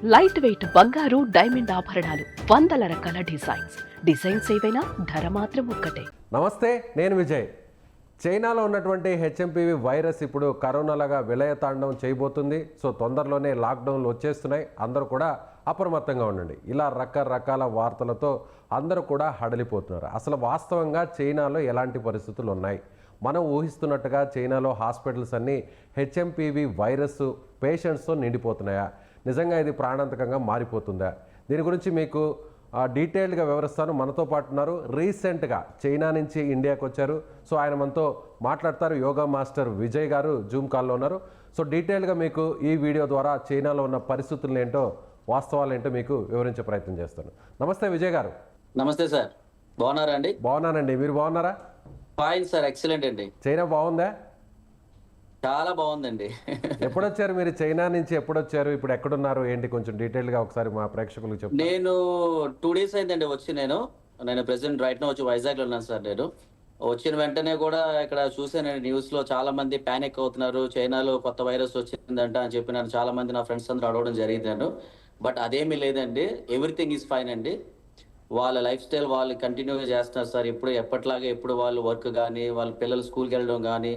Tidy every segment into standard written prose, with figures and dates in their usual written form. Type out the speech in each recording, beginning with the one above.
Light weight బంగారు diamond ఆభరణాలు వందల రకాల డిజైన్స్ ఏవైనా ధర మాత్రం ఒక్కటే. నమస్తే, నేను విజయ్. చైనాలో ఉన్నటువంటి హెచ్ఎంపీవీ వైరస్ ఇప్పుడు కరోనాలాగా విలయతాండం చేయబోతుంది. సో తొందరలోనే లాక్డౌన్లు వచ్చేస్తున్నాయి. అందరూ కూడా అప్రమత్తంగా ఉండండి. ఇలా రకరకాల వార్తలతో అందరూ కూడా హడలిపోతున్నారు. అసలు వాస్తవంగా చైనాలో ఎలాంటి పరిస్థితులు ఉన్నాయి? మనం ఊహిస్తున్నట్టుగా చైనాలో హాస్పిటల్స్ అన్నీ హెచ్ఎంపీవీ వైరస్ పేషెంట్స్తో నిండిపోతున్నాయా? నిజంగా ఇది ప్రాణాంతకంగా మారిపోతుందా? దీని గురించి మీకు డీటెయిల్డ్గా వివరిస్తాను. మనతో పాటు ఉన్నారు, రీసెంట్గా చైనా నుంచి ఇండియాకి వచ్చారు. సో ఆయన మనతో మాట్లాడతారు. యోగా మాస్టర్ విజయ్ గారు జూమ్ కాల్లో ఉన్నారు. సో డీటెయిల్గా మీకు ఈ వీడియో ద్వారా చైనాలో ఉన్న పరిస్థితులు ఏంటో, వాస్తవాలు ఏంటో మీకు వివరించే ప్రయత్నం చేస్తాను. నమస్తే విజయ్ గారు. నమస్తే సార్, బాగున్నారా అండి? బాగున్నానండి, మీరు బాగున్నారా? ఫైన్ సార్, ఎక్సలెంట్ అండి. చైనా బాగుందా? చాలా బాగుందండి. ఎప్పుడొచ్చారు మీరు? చైనా నుంచి ఎప్పుడొచ్చారు? ఇప్పుడు ఎక్కడున్నారు ఏంటి? కొంచెం డీటెయిల్గా ఒకసారి మా ప్రేక్షకులకు చెప్పండి. నేను 2 days అయిందండి వచ్చి. నేను ప్రెసెంట్ రైట్ నో వచ్చి వైజాగ్లో ఉన్నాను సార్. నేను వచ్చిన వెంటనే కూడా ఇక్కడ చూసాను న్యూస్ లో చాలా మంది ప్యానిక్ అవుతున్నారు. చైనాలో కొత్త వైరస్ వచ్చిందంట అని చెప్పి నన్ను చాలా మంది నా ఫ్రెండ్స్ అందరూ అడగడం జరిగింది. బట్ అదేమీ లేదండి, ఎవ్రీథింగ్ ఈజ్ ఫైన్ అండి. వాళ్ళ లైఫ్ స్టైల్ వాళ్ళు కంటిన్యూగా చేస్తున్నారు సార్. ఇప్పుడు ఎప్పటిలాగే ఎప్పుడు వాళ్ళు వర్క్ కానీ వాళ్ళ పిల్లలు స్కూల్కి వెళ్ళడం కానీ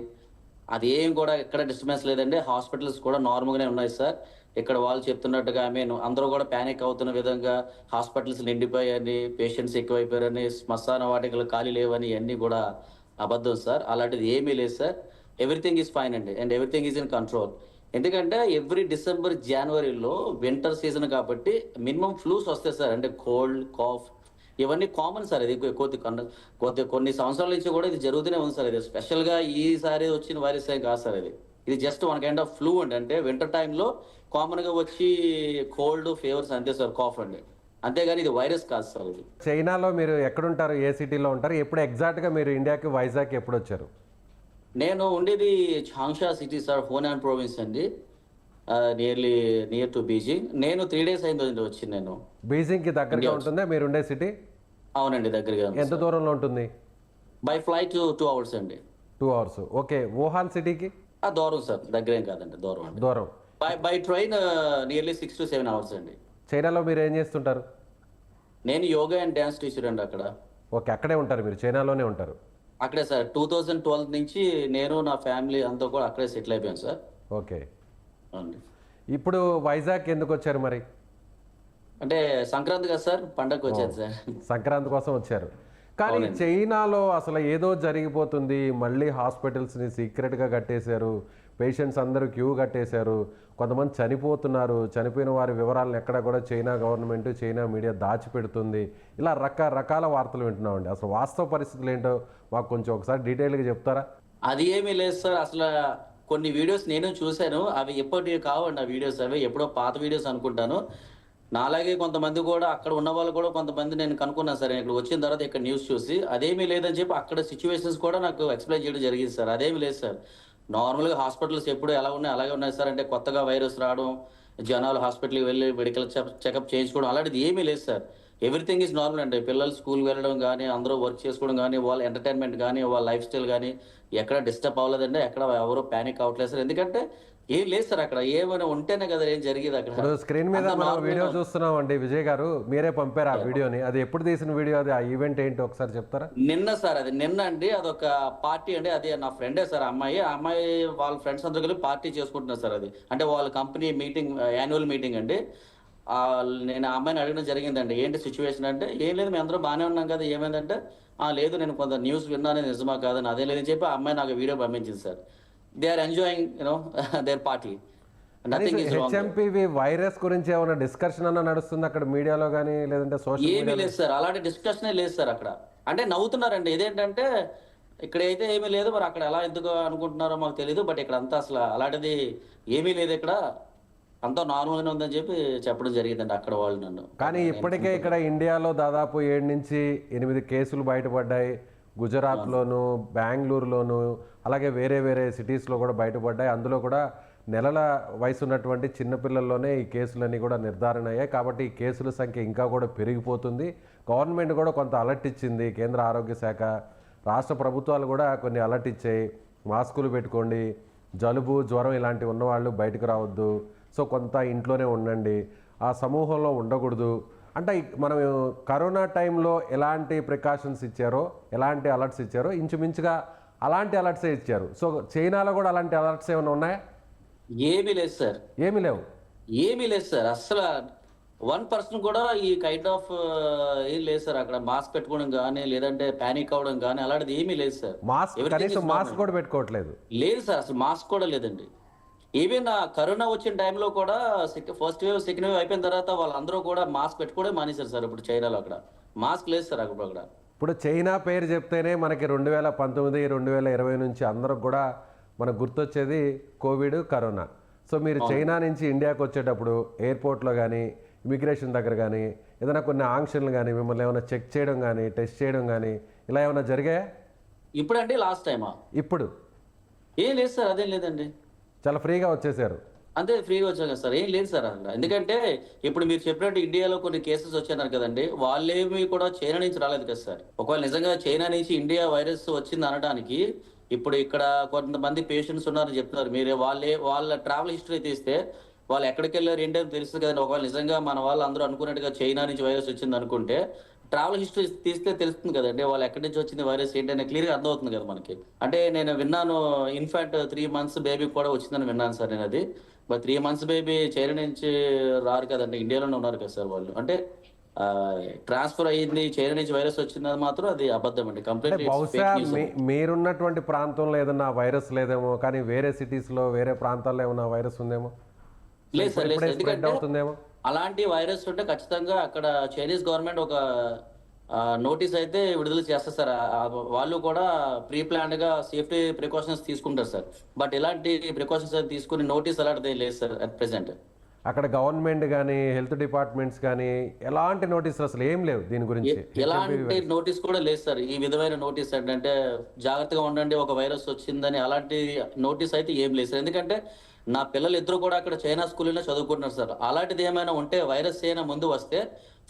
అది ఏం కూడా ఎక్కడ డిస్టర్బెన్స్ లేదండి. హాస్పిటల్స్ కూడా నార్మల్గానే ఉన్నాయి సార్. ఇక్కడ వాళ్ళు చెప్తున్నట్టుగా అందరూ కూడా ప్యానిక్ అవుతున్న విధంగా హాస్పిటల్స్ నిండిపోయాయని, పేషెంట్స్ ఎక్కువైపోయారని, శ్మశాన వాటికలు ఖాళీ లేవని ఇవన్నీ కూడా అబద్ధం సార్. అలాంటిది ఏమీ లేదు సార్. ఎవ్రీథింగ్ ఈజ్ ఫైన్ అండి, and everything is in control. ఎందుకంటే ఎవ్రీ డిసెంబర్ జనవరిలో వింటర్ సీజన్ కాబట్టి మినిమం ఫ్లూస్ వస్తాయి సార్. అంటే కోల్డ్, కాఫ్ ఇవన్నీ కామన్ సార్. ఇది కొన్ని సంవత్సరాల నుంచి కూడా ఇది జరుగుతూనే ఉంది సార్. ఇది స్పెషల్గా ఈసారి వచ్చిన వైరస్ ఏం కాదు సార్. ఇది just one kind of flu అండి. అంటే వింటర్ టైంలో కామన్గా వచ్చి కోల్డ్, ఫీవర్స్ అంతే సార్, కాఫ్ అండి, అంతేగాని ఇది వైరస్ కాదు సార్. ఇది చైనాలో మీరు ఎక్కడుంటారు? ఏ సిటీలో ఉంటారు? ఎప్పుడు ఎగ్జాక్ట్గా మీరు ఇండియాకి వైజాగ్ ఎప్పుడు వచ్చారు? నేను ఉండేది చాంగ్షా సిటీ సార్, హోనాన్ ప్రోవిన్స్ అండి, నియర్ టు బీజింగ్. నేను 3 days అయింది వచ్చి. నేను బీజింగ్కి దగ్గరగా ఉంటుందా మీరు ఉండే సిటీ? అవునండి, దగ్గరగా. ఎంత దూరంలో ఉంటుంది? బై ఫ్లైట్ 2 hours అండి. 2 hours. ఓకే. వుహాన్ సిటీకి? దూరం సార్, దగ్గరేం కాదండి, దూరం అండి. దూరం. By train nearly 6 to 7 hours అండి. చైనాలో మీరు ఏం చేస్తుంటారు? నేను యోగా అండ్ డ్యాన్స్ టీచర్ అండి అక్కడ. ఓకే, అక్కడే ఉంటారు మీరు, చైనాలోనే ఉంటారు? అక్కడే సార్. 2012 నుంచి నేను నా ఫ్యామిలీ అంతా కూడా అక్కడే సెటిల్ అయిపోయాను సార్. ఓకే. అవునండి. ఇప్పుడు వైజాగ్ ఎందుకు వచ్చారు మరి? అంటే సంక్రాంతి కదా సార్, పండగకి వచ్చాను సార్. సంక్రాంతి కోసం వచ్చారు. కానీ చైనాలో అసలు ఏదో జరిగిపోతుంది. మళ్ళీ హాస్పిటల్స్ని సీక్రెట్గా కట్టేశారు. పేషెంట్స్ అందరూ క్యూ కట్టేశారు. కొంతమంది చనిపోతున్నారు. చనిపోయిన వారి వివరాలను ఎక్కడ కూడా చైనా గవర్నమెంట్, చైనా మీడియా దాచిపెడుతుంది. ఇలా రకరకాల వార్తలు వింటున్నామండి. అసలు వాస్తవ పరిస్థితులు ఏంటో మాకు కొంచెం ఒకసారి డీటెయిల్గా చెప్తారా? అది ఏమీ లేదు సార్. అసలు కొన్ని వీడియోస్ నేను చూశాను. అవి ఎప్పటివి కావండి. ఆ వీడియోస్ అవి ఎప్పుడో పాత వీడియోస్ అనుకుంటాను. నాలాగే కొంతమంది కూడా అక్కడ ఉన్న వాళ్ళు కూడా కొంతమంది నేను కనుక్కున్నాను సార్. ఇక్కడ వచ్చిన తర్వాత ఇక్కడ న్యూస్ చూసి అదేమీ లేదని చెప్పి అక్కడ సిచ్యువేషన్స్ కూడా నాకు ఎక్స్ప్లెయిన్ చేయడం జరిగింది సార్. అదేమీ లేదు సార్. నార్మల్గా హాస్పిటల్స్ ఎప్పుడు ఎలా ఉన్నాయి అలాగే ఉన్నాయి సార్. అంటే కొత్తగా వైరస్ రావడం, జనాలు హాస్పిటల్కి వెళ్ళి మెడికల్ చెకప్ చేయించుకోవడం అలాంటిది ఏమీ లేదు సార్. ఎవ్రీథింగ్ ఈజ్ నార్మల్ అండి. పిల్లలు స్కూల్కి వెళ్ళడం కానీ, అందరూ వర్క్ చేసుకోవడం కానీ, వాళ్ళ ఎంటర్టైన్మెంట్ కానీ, వాళ్ళ లైఫ్ స్టైల్ కానీ ఎక్కడ డిస్టర్బ్ అవ్వలేదండి. ఎక్కడ ఎవరు ప్యానిక్ అవ్వట్లేదు సార్. ఎందుకంటే ఏం లేదు సార్. అక్కడ ఏమైనా ఉంటేనే కదా ఏం జరిగేది అక్కడ. ఇప్పుడు స్క్రీన్ మీద మనం వీడియో చూస్తున్నాం అండి. విజయ్ గారు మీరే పంపారు ఆ వీడియోని. అది ఎప్పుడు తీసిన వీడియో? అది ఆ ఈవెంట్ ఏంటి ఒకసారి చెప్తారా? నిన్న సార్, అది నిన్న అండి. అదొక పార్టీ అండి. అది నా ఫ్రెండే సార్. అమ్మాయి వాళ్ళ ఫ్రెండ్స్ అందరూ కలిపి పార్టీ చేసుకుంటున్నారు సార్. అది అంటే వాళ్ళ కంపెనీ మీటింగ్, యాన్యువల్ మీటింగ్ అండి. నేను ఆ అమ్మాయిని అడగడం జరిగిందండి, ఏంటి సిచ్యువేషన్ అంటే, ఏం లేదు మేము అందరూ బాగానే ఉన్నాం కదా, ఏమైందంటే లేదు నేను కొంత న్యూస్ విన్నాను, నిజమా కాదని. అదే లేదని చెప్పి ఆ అమ్మాయి నాకు వీడియో పంపించింది sir. They are enjoying their party. HMPV virus గురించి ఏమైనా డిస్కషన్ అన్న నడుస్తుంది అక్కడ మీడియాలో కానీ, లేదంటే సోషల్? ఏమీ లేదు సార్, అలాంటి డిస్కషనే లేదు సార్. అక్కడ అంటే నవ్వుతున్నారండి. ఇదేంటంటే ఇక్కడైతే ఏమీ లేదు, మరి అక్కడ ఎలా ఎందుకు అనుకుంటున్నారో మాకు తెలియదు. బట్ ఇక్కడ అంతా అసలు అలాంటిది ఏమీ లేదు. ఇక్కడ అంతా నార్మల్గానే ఉందని చెప్పి చెప్పడం జరిగిందండి అక్కడ వాళ్ళు నన్ను. కానీ ఇప్పటికే ఇక్కడ ఇండియాలో దాదాపు 7 నుంచి 8 కేసులు బయటపడ్డాయి. గుజరాత్లోను, బెంగళూరులోను, అలాగే వేరే వేరే సిటీస్లో కూడా బయటపడ్డాయి. అందులో కూడా నెలల వయసు ఉన్నటువంటి చిన్నపిల్లల్లోనే ఈ కేసులన్నీ కూడా నిర్ధారణ అయ్యాయి. కాబట్టి ఈ కేసుల సంఖ్య ఇంకా కూడా పెరిగిపోతుంది. గవర్నమెంట్ కూడా కొంత అలర్ట్ ఇచ్చింది. కేంద్ర ఆరోగ్య శాఖ, రాష్ట్ర ప్రభుత్వాలు కూడా కొన్ని అలర్ట్ ఇచ్చాయి. మాస్కులు పెట్టుకోండి, జలుబు, జ్వరం ఇలాంటివి ఉన్నవాళ్ళు బయటకు రావద్దు, సో కొంత ఇంట్లోనే ఉండండి. ఆ సమూహంలో ఉండకూడదు అంటే మనం కరోనా టైంలో ఎలాంటి ప్రికాషన్స్ ఇచ్చారో ఎలాంటి అలర్ట్స్ ఇచ్చారో ఇంచుమించుగా అలాంటి అలర్ట్సే ఇచ్చారు. సో చైనాలో కూడా అలాంటి అలర్ట్స్ ఏమైనా ఉన్నాయా? ఏమీ లేదు సార్. ఏమీ లేవు. ఏమీ లేదు సార్. అస్సల 1% కూడా ఈ కైండ్ ఆఫ్ ఏం లేదు సార్. అక్కడ మాస్క్ పెట్టుకోవడం గానీ, లేదంటే పానిక్ అవ్వడం గానీ అలాంటిది ఏమీ లేదు సార్. మాస్క్ Everything కనీసం is మాస్క్ normal. కూడా పెట్టుకోవట్లేదు. లేదు సార్. అసలు మాస్క్ కూడా లేదండి. ఈవెన్ కరోనా వచ్చిన టైంలో కూడా ఫస్ట్ వేవ్, సెకండ్ వేవ్ అయిపోయిన తర్వాత వాళ్ళందరూ కూడా మాస్క్ పెట్టుకోవడం మానేశారు సార్. ఇప్పుడు చైనాలో అక్కడ మాస్క్ లేదు సార్ అక్కడ. ఇప్పుడు చైనా పేరు చెప్తేనే మనకి 2019, 2020 నుంచి అందరికి కూడా మనకు గుర్తొచ్చేది కోవిడ్, కరోనా. సో మీరు చైనా నుంచి ఇండియాకి వచ్చేటప్పుడు ఎయిర్పోర్ట్లో కానీ ఇమిగ్రేషన్ దగ్గర కానీ ఏదైనా కొన్ని ఆంక్షలు కానీ మిమ్మల్ని ఏమైనా చెక్ చేయడం కానీ టెస్ట్ చేయడం కానీ ఇలా ఏమైనా జరిగాయా? ఇప్పుడండి లాస్ట్ టైమా? ఇప్పుడు ఏం లేదు సార్. అదేం లేదండి. చాలా ఫ్రీగా వచ్చేసారు. అంతే ఫ్రీగా వచ్చాం కదా సార్. ఏం లేదు సార్ అక్కడ. ఎందుకంటే ఇప్పుడు మీరు చెప్పినట్టు ఇండియాలో కొన్ని కేసెస్ వచ్చాయన్నారు కదండి. వాళ్ళేమి కూడా చైనా నుంచి రాలేదు కదా సార్. ఒకవేళ నిజంగా చైనా నుంచి ఇండియా వైరస్ వచ్చింది అనడానికి ఇప్పుడు ఇక్కడ కొంతమంది పేషెంట్స్ ఉన్నారని చెప్తున్నారు. మీరే వాళ్ళ ట్రావెల్ హిస్టరీ తీస్తే వాళ్ళు ఎక్కడికి వెళ్ళారు ఏంటని తెలుస్తుంది కదండి. ఒకవేళ నిజంగా మన వాళ్ళు అందరూ అనుకున్నట్టుగా చైనా నుంచి వైరస్ వచ్చింది అనుకుంటే ట్రావెల్ హిస్టరీ తీస్తే తెలుస్తుంది కదండి. వాళ్ళు ఎక్కడి నుంచి వచ్చింది వైరస్ ఏంటనే క్లియర్గా అర్థమవుతుంది కదా మనకి. అంటే నేను విన్నాను, ఇన్ఫాక్ట్ 3 months బేబీ కూడా వచ్చిందని విన్నాను సార్ నేను అది. బట్ 3 months బేబీ చైనా నుంచి రారు కదండి, ఇండియాలోనే ఉన్నారు కదా సార్ వాళ్ళు. అంటే ట్రాన్స్ఫర్ అయ్యింది చైనా నుంచి వైరస్ వచ్చింది మాత్రం అది అబద్ధం అండి. కంప్లీట్ బహుశా మీరున్నటువంటి ప్రాంతంలో ఏదన్నా వైరస్ లేదేమో, కానీ వేరే సిటీస్లో వేరే ప్రాంతాల్లో ఏమన్నా వైరస్ ఉందేమో, లేదు సార్. లేదు సార్. స్ప్రెడ్ ఎందుకంటే అవుతుందేమో. అలాంటి వైరస్ ఉంటే ఖచ్చితంగా అక్కడ చైనీస్ గవర్నమెంట్ ఒక నోటీస్ అయితే విడుదల చేస్తారు సార్. వాళ్ళు కూడా ప్రీ ప్లాన్డ్ గా సేఫ్టీ ప్రికాషన్స్ తీసుకుంటారు సార్. బట్ ఇలాంటి ప్రికాషన్స్ అయితే తీసుకుని నోటీస్ అలాంటిది లేదు సార్ అట్ ప్రెసెంట్. అక్కడ గవర్నమెంట్ కానీ హెల్త్ డిపార్ట్మెంట్స్ కానీ ఎలాంటి నోటీసులు అసలు ఏం లేవు దీని గురించి. ఎలాంటి నోటీస్ కూడా లేదు సార్. ఈ విధమైన నోటీస్ అంటే జాగ్రత్తగా ఉండండి ఒక వైరస్ వచ్చిందని అలాంటి నోటీస్ అయితే ఏం లేదు సార్. ఎందుకంటే నా పిల్లలు ఇద్దరు కూడా అక్కడ చైనా స్కూల్లో చదువుకుంటున్నారు సార్. అలాంటిది ఏమైనా ఉంటే వైరస్ ఏమైనా ముందు వస్తే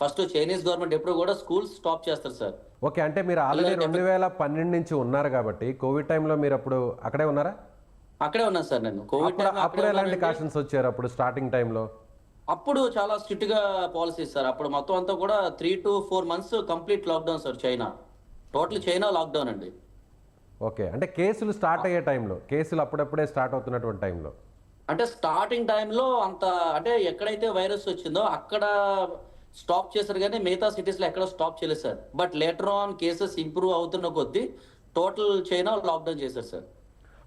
ఫస్ట్ చైనీస్ గవర్నమెంట్ ఎప్పుడు కూడా స్కూల్స్ స్టాప్ చేస్తారు సార్. ఓకే, అంటే మీరు ఆల్రెడీ 2012 నుంచి ఉన్నారు కాబట్టి కోవిడ్ టైంలో మీరు అప్పుడు అక్కడే ఉన్నారా? అక్కడే ఉన్నాను సార్ నేను. కోవిడ్ అప్పుడు ఎలాంటి కాషన్స్ వచ్చారు అప్పుడు స్టార్టింగ్ టైంలో? అప్పుడు చాలా స్ట్రిక్ట్ గా పాలసీస్ సార్. అప్పుడు మొత్తం అంతా కూడా 3 to 4 months complete lockdown sir. China total China lockdown అండి. ఓకే, అంటే కేసులు స్టార్ట్ అయ్యే టైంలో, కేసులు అప్పుడప్పుడే స్టార్ట్ అవుతున్నటువంటి టైంలో, అంటే స్టార్టింగ్ టైంలో అంత అంటే ఎక్కడైతే వైరస్ వచ్చిందో అక్కడ స్టాప్ చేశారు కానీ మిగతా సిటీస్ లో ఎక్కడ స్టాప్ చేయలేదు sir. But later on cases improve అవుతున్న కొద్దీ టోటల్ చైనా లాక్డౌన్ చేశారు సార్.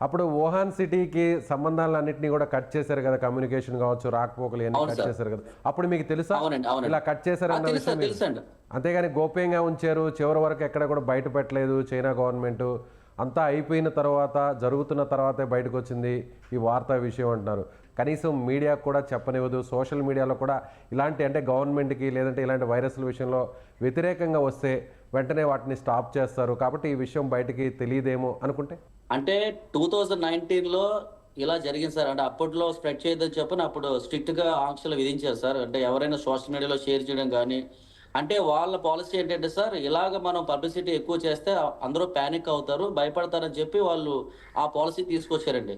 అప్పుడు వుహాన్ సిటీకి సంబంధాలన్నింటినీ కూడా కట్ చేశారు కదా, కమ్యూనికేషన్ కావచ్చు, రాకపోకలు ఇవన్నీ కట్ చేశారు కదా. అప్పుడు మీకు తెలుసా అవునండి. అవునండి. ఇలా కట్ చేశారన్న విషయం? తెలుసండి. అంతేగాని గోప్యంగా ఉంచారు, చివరి వరకు ఎక్కడ కూడా బయట పెట్టలేదు చైనా గవర్నమెంట్. అంతా అయిపోయిన తర్వాత, జరుగుతున్న తర్వాతే బయటకు వచ్చింది ఈ వార్తా విషయం అంటున్నారు. కనీసం మీడియాకు కూడా చెప్పనివ్వదు. సోషల్ మీడియాలో కూడా ఇలాంటి అంటే గవర్నమెంట్కి లేదంటే ఇలాంటి వైరస్ల విషయంలో వ్యతిరేకంగా వస్తే వెంటనే వాటిని స్టాప్ చేస్తారు. కాబట్టి ఈ విషయం బయటికి తెలియదేమో అనుకుంటే, అంటే 2019లో ఇలా జరిగింది సార్. అంటే అప్పట్లో స్ప్రెడ్ చేయొద్దని చెప్పని అప్పుడు స్ట్రిక్ట్ గా ఆంక్షలు విధించారు సార్. అంటే ఎవరైనా సోషల్ మీడియాలో షేర్ చేయడం కానీ, అంటే వాళ్ళ పాలసీ ఏంటంటే సార్, ఇలాగ మనం పబ్లిసిటీ ఎక్కువ చేస్తే అందరూ ప్యానిక్ అవుతారు, భయపడతారని చెప్పి వాళ్ళు ఆ పాలసీ తీసుకొచ్చారండి.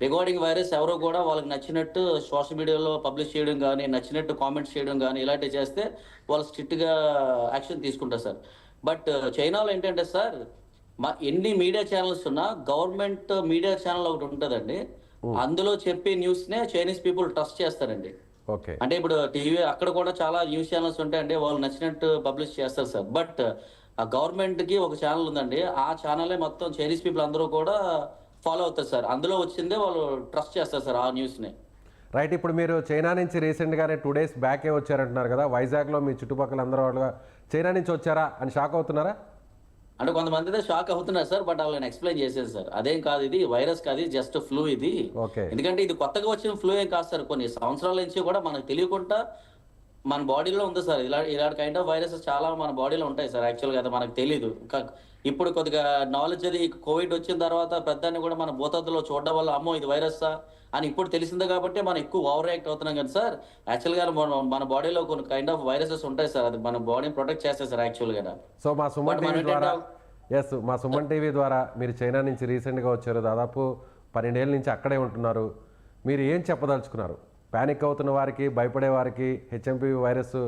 రిగార్డింగ్ వైరస్ ఎవరో కూడా వాళ్ళకి నచ్చినట్టు సోషల్ మీడియాలో పబ్లిష్ చేయడం కానీ, నచ్చినట్టు కామెంట్స్ చేయడం కానీ ఇలాంటివి చేస్తే వాళ్ళు స్ట్రిక్ట్ గా యాక్షన్ తీసుకుంటారు సార్. బట్ చైనాలో ఏంటంటే సార్, ఎన్ని మీడియా ఛానల్స్ ఉన్నా గవర్నమెంట్ మీడియా ఛానల్ ఒకటి ఉంటుందండి. అందులో చెప్పే న్యూస్ నే చైనీస్ పీపుల్ ట్రస్ట్ చేస్తారండి. ఓకే, అంటే ఇప్పుడు టీవీ అక్కడ కూడా చాలా న్యూస్ ఛానల్స్ ఉంటాయండి, వాళ్ళు నచ్చినట్టు పబ్లిష్ చేస్తారు సార్. బట్ ఆ గవర్నమెంట్ కి ఒక ఛానల్ ఉందండి, ఆ ఛానలే మొత్తం చైనీస్ పీపుల్ అందరూ కూడా ఫాలో అవుతారు సార్. అందులో వచ్చిందే వాళ్ళు ట్రస్ట్ చేస్తారు సార్ ఆ న్యూస్ ని. రైట్. ఇప్పుడు మీరు చైనా నుంచి రీసెంట్గానే 2 days బ్యాకే వచ్చారంటున్నారు కదా, వైజాగ్లో మీ చుట్టుపక్కల అందరూ వాళ్ళు చైనా నుంచి వచ్చారా అని షాక్ అవుతున్నారా? అంటే కొంతమంది అయితే షాక్ అవుతున్నారు సార్. బట్ వాళ్ళని ఎక్స్ప్లెయిన్ చేసేది సార్, అదేం కాదు, ఇది వైరస్ కాదు, జస్ట్ ఫ్లూ ఇది. ఓకే, ఎందుకంటే ఇది కొత్తగా వచ్చిన ఫ్లూ ఏం కాదు సార్. కొన్ని సంవత్సరాల నుంచి కూడా మనకు తెలియకుండా మన బాడీలో ఉంది సార్. ఇలాంటి కైండ్ ఆఫ్ వైరసెస్ చాలా మన బాడీలో ఉంటాయి సార్. యాక్చువల్గా అది మనకు తెలియదు. ఇప్పుడు కొద్దిగా నాలెడ్జ్ అది కోవిడ్ వచ్చిన తర్వాత పెద్దాన్ని కూడా మన భూతద్దులో చూడడం వల్ల అమ్మో ఇది వైరస్సా అని ఇప్పుడు తెలిసింది కాబట్టి మనం ఎక్కువ ఓవర్ యాక్ట్ అవుతున్నాం కదా సార్. యాక్చువల్గా మన బాడీలో కొన్ని కైండ్ ఆఫ్ వైరసెస్ ఉంటాయి సార్, అది మన బాడీని ప్రొటెక్ట్ చేస్తాయి సార్ యాక్చువల్గా. సో మా సుమన్ టీవీ ద్వారా మా సుమన్ టీవీ ద్వారా మీరు చైనా నుంచి రీసెంట్గా వచ్చారు, దాదాపు 12 ఏళ్ళ నుంచి అక్కడే ఉంటున్నారు. మీరు ఏం చెప్పదలుచుకున్నారు? ప్యానిక్ అవుతున్న వారికి, భయపడే వారికి హెచ్ఎంపీవీ వైరస్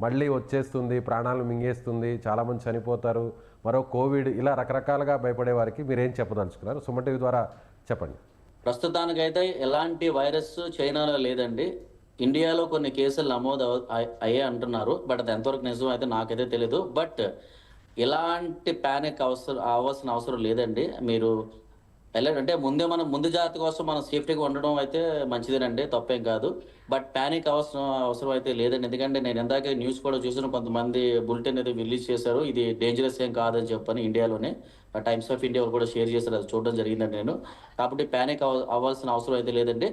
మళ్ళీ వచ్చేస్తుంది, ప్రాణాలు మింగేస్తుంది, చాలామంది చనిపోతారు, మరో కోవిడ్, ఇలా రకరకాలుగా భయపడే వారికి మీరేం చెప్పదలుచుకున్నారు? సుమన్ టీవీ ద్వారా చెప్పండి. ప్రస్తుతానికైతే ఎలాంటి వైరస్ చైనాలో లేదండి. ఇండియాలో కొన్ని కేసులు నమోదు అయ్యే అంటున్నారు. బట్ అది ఎంతవరకు నిజం అయితే నాకైతే తెలియదు. బట్ ఎలాంటి ప్యానిక్ అవ్వాల్సిన అవసరం లేదండి. మీరు అంటే ముందు జాగ్రత్త కోసం మనం సేఫ్టీగా ఉండడం అయితే మంచిదేనండి, తప్పేం కాదు. బట్ ప్యానిక్ అవసరం అయితే లేదండి. ఎందుకంటే నేను ఇందాక న్యూస్ కూడా చూసిన, కొంతమంది బులెటిన్ అయితే రిలీజ్ చేశారు, ఇది డేంజరస్ ఏం కాదని చెప్పని ఇండియాలోనే. టైమ్స్ ఆఫ్ ఇండియా కూడా షేర్ చేశారు, అది చూడడం జరిగిందండి నేను. కాబట్టి ప్యానిక్ అవ్వాల్సిన అవసరం అయితే లేదండి.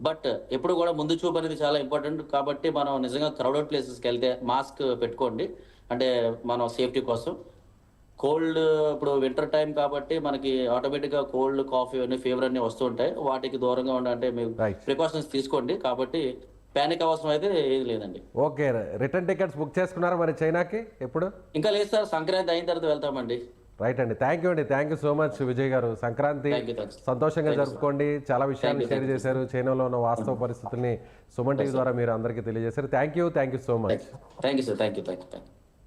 బట్ ఎప్పుడు కూడా ముందు చూపు అనేది చాలా ఇంపార్టెంట్. కాబట్టి మనం నిజంగా క్రౌడెడ్ ప్లేసెస్కి వెళ్తే మాస్క్ పెట్టుకోండి, అంటే మనం సేఫ్టీ కోసం. కోల్డ్, ఇప్పుడు వింటర్ టైం కాబట్టి మనకి ఆటోమేటిక్గా కోల్డ్, కాఫీ అన్ని ఫీవర్ అన్ని వస్తూ ఉంటాయి. వాటికి దూరంగా ఉండాలంటే మీరు ప్రికాషన్స్ తీసుకోండి. కాబట్టి ప్యానిక్ అవసరం అయితే ఏది లేదండి. ఓకే, రిటర్న్ టికెట్స్ బుక్ చేసుకున్నారా మరి చైనాకి? ఎప్పుడు? ఇంకా లేదు సార్, సంక్రాంతి అయిన తర్వాత వెళ్తామండి. రైట్ అండి, థ్యాంక్ యూ అండి, thank you so much Vijay గారు. సంక్రాంతి సంతోషంగా జరుపుకోండి. చాలా విషయాలు షేర్ చేశారు, చైనాలో ఉన్న వాస్తవ పరిస్థితుల్ని సుమన్ టీవీ ద్వారా మీరు అందరికీ తెలియజేశారు. Thank you so much. Thank you sir, thank you.